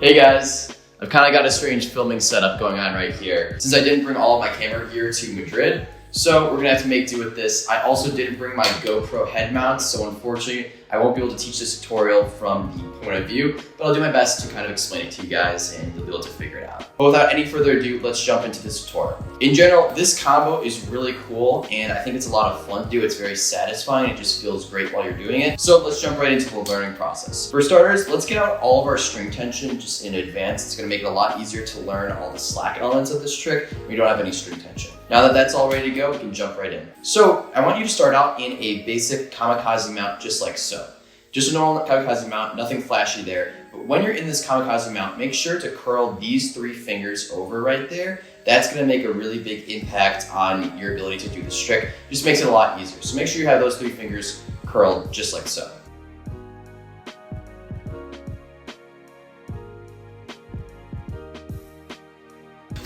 Hey guys, I've kind of got a strange filming setup going on right here. Since I didn't bring all of my camera gear to Madrid, so we're gonna have to make do with this. I also didn't bring my GoPro head mount, so unfortunately, I won't be able to teach this tutorial from the point of view, but I'll do my best to kind of explain it to you guys and you'll be able to figure it out. But without any further ado, let's jump into this tutorial. In general, this combo is really cool and I think it's a lot of fun to do. It's very satisfying. It just feels great while you're doing it. So let's jump right into the learning process. For starters, let's get out all of our string tension just in advance. It's gonna make it a lot easier to learn all the slack elements of this trick when you don't have any string tension. Now that that's all ready to go, we can jump right in. So I want you to start out in a basic Kamikaze mount just like so. Just a normal Kamikaze mount, nothing flashy there. But when you're in this Kamikaze mount, make sure to curl these 3 fingers over right there. That's gonna make a really big impact on your ability to do this trick. Just makes it a lot easier. So make sure you have those 3 fingers curled just like so.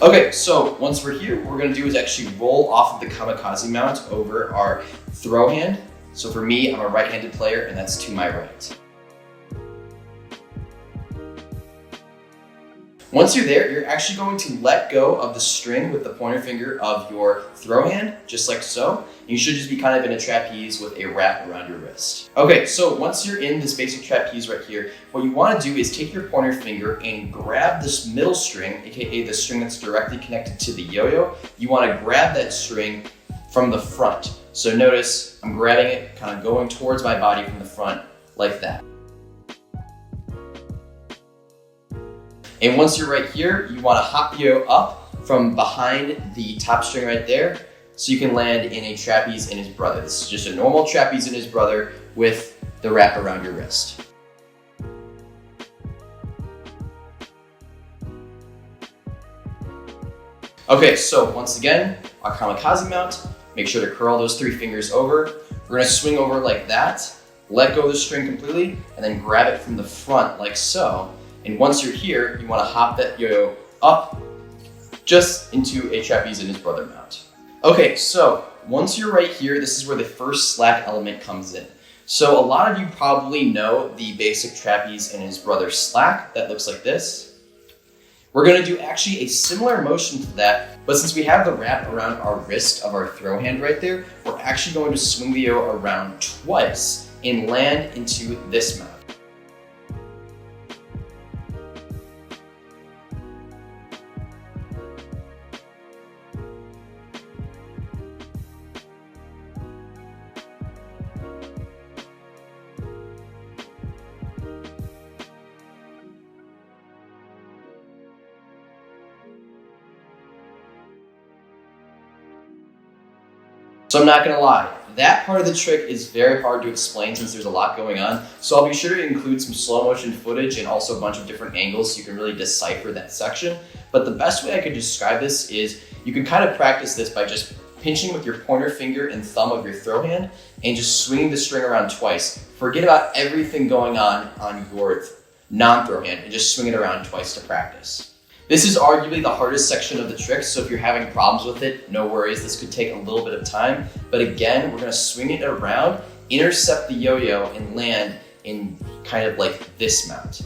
Okay, so once we're here, what we're gonna do is actually roll off of the Kamikaze mount over our throw hand. So for me, I'm a right-handed player and that's to my right. Once you're there, you're actually going to let go of the string with the pointer finger of your throw hand, just like so. You should just be kind of in a trapeze with a wrap around your wrist. Okay, so once you're in this basic trapeze right here, what you want to do is take your pointer finger and grab this middle string, aka the string that's directly connected to the yo-yo. You want to grab that string from the front. So notice I'm grabbing it, kind of going towards my body from the front, like that. And once you're right here, you want to hop yo up from behind the top string right there, so you can land in a trapeze in his brother. This is just a normal trapeze in his brother with the wrap around your wrist. Okay, so once again, our Kamikaze mount, make sure to curl those 3 fingers over. We're gonna swing over like that, let go of the string completely, and then grab it from the front like so. And once you're here, you want to hop that yo-yo up just into a trapeze in his brother mount. Okay, so once you're right here, this is where the first slack element comes in. So a lot of you probably know the basic trapeze in his brother slack that looks like this. We're going to do actually a similar motion to that, but since we have the wrap around our wrist of our throw hand right there, we're actually going to swing the yo around twice and land into this mount. So I'm not gonna lie, that part of the trick is very hard to explain since there's a lot going on. So I'll be sure to include some slow motion footage and also a bunch of different angles so you can really decipher that section. But the best way I could describe this is you can kind of practice this by just pinching with your pointer finger and thumb of your throw hand and just swinging the string around twice. Forget about everything going on your non-throw hand and just swing it around twice to practice. This is arguably the hardest section of the trick, so if you're having problems with it, no worries, this could take a little bit of time. But again, we're gonna swing it around, intercept the yo-yo, and land in kind of like this mount.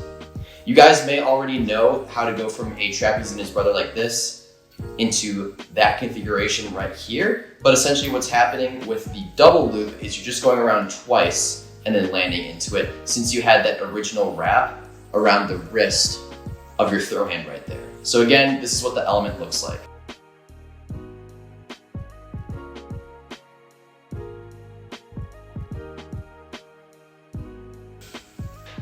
You guys may already know how to go from a trapeze in his brother like this into that configuration right here. But essentially what's happening with the double loop is you're just going around twice and then landing into it, since you had that original wrap around the wrist of your throw hand right there. So again, this is what the element looks like.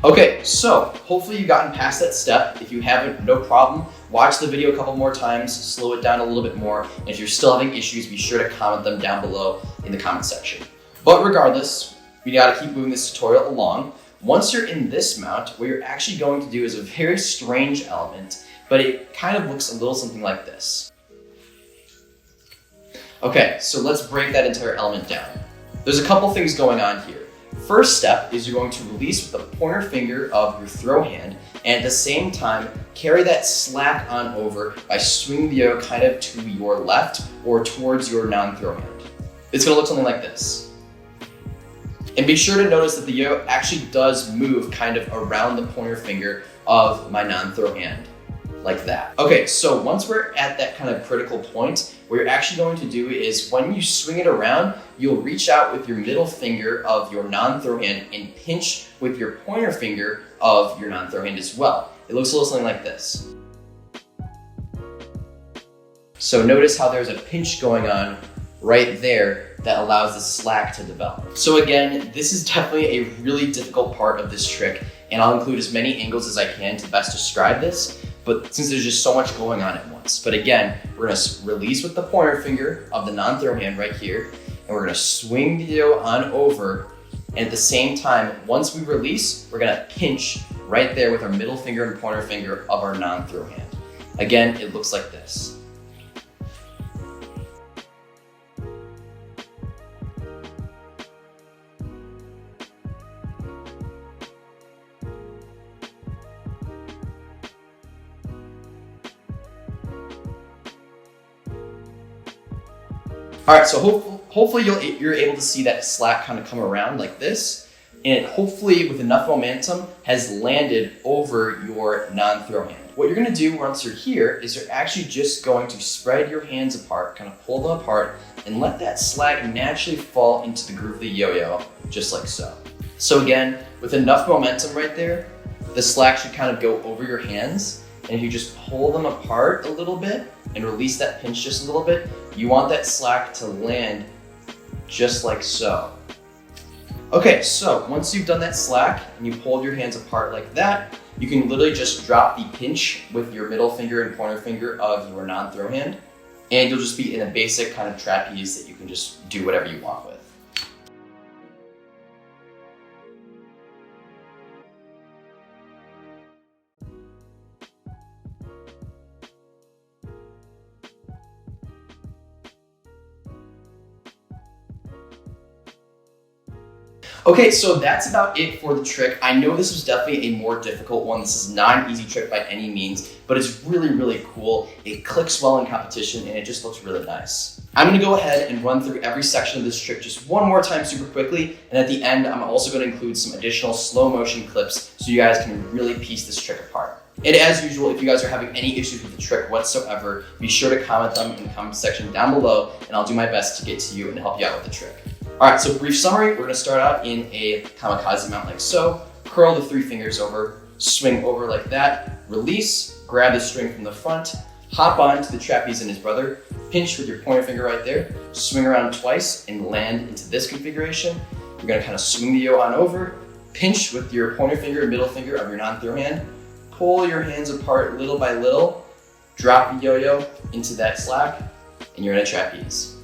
Okay, so hopefully you've gotten past that step. If you haven't, no problem. Watch the video a couple more times, slow it down a little bit more, and if you're still having issues, be sure to comment them down below in the comment section. But regardless, we gotta keep moving this tutorial along. Once you're in this mount, what you're actually going to do is a very strange element, but it kind of looks a little something like this. Okay, so let's break that entire element down. There's a couple things going on here. First step is you're going to release with the pointer finger of your throw hand, and at the same time, carry that slack on over by swinging the yo kind of to your left or towards your non-throw hand. It's gonna look something like this. And be sure to notice that the yo actually does move kind of around the pointer finger of my non-throw hand, like that. Okay, so once we're at that kind of critical point, what you're actually going to do is when you swing it around, you'll reach out with your middle finger of your non-throw hand and pinch with your pointer finger of your non-throw hand as well. It looks a little something like this. So notice how there's a pinch going on right there that allows the slack to develop. So again, this is definitely a really difficult part of this trick, and I'll include as many angles as I can to best describe this, but since there's just so much going on at once. But again, we're gonna release with the pointer finger of the non-throw hand right here, and we're gonna swing the yo on over, and at the same time, once we release, we're gonna pinch right there with our middle finger and pointer finger of our non-throw hand. Again, it looks like this. All right, so hopefully you're able to see that slack kind of come around like this, and hopefully with enough momentum has landed over your non-throw hand. What you're gonna do once you're here is you're actually just going to spread your hands apart, kind of pull them apart, and let that slack naturally fall into the groove of the yo-yo, just like so. So again, with enough momentum right there, the slack should kind of go over your hands, and if you just pull them apart a little bit and release that pinch just a little bit, you want that slack to land just like so. Okay, so once you've done that slack and you pulled your hands apart like that, you can literally just drop the pinch with your middle finger and pointer finger of your non-throw hand, and you'll just be in a basic kind of trapeze that you can just do whatever you want with. Okay, so that's about it for the trick. I know this was definitely a more difficult one. This is not an easy trick by any means, but it's really, really cool. It clicks well in competition and it just looks really nice. I'm gonna go ahead and run through every section of this trick just one more time super quickly, and at the end, I'm also gonna include some additional slow motion clips so you guys can really piece this trick apart. And as usual, if you guys are having any issues with the trick whatsoever, be sure to comment them in the comment section down below, and I'll do my best to get to you and help you out with the trick. All right, so brief summary, we're gonna start out in a kamikaze mount like so, curl the 3 fingers over, swing over like that, release, grab the string from the front, hop onto the trapeze and his brother, pinch with your pointer finger right there, swing around twice and land into this configuration. You're gonna kind of swing the yo on over, pinch with your pointer finger and middle finger of your non-throw hand, pull your hands apart little by little, drop the yo-yo into that slack, and you're in a trapeze.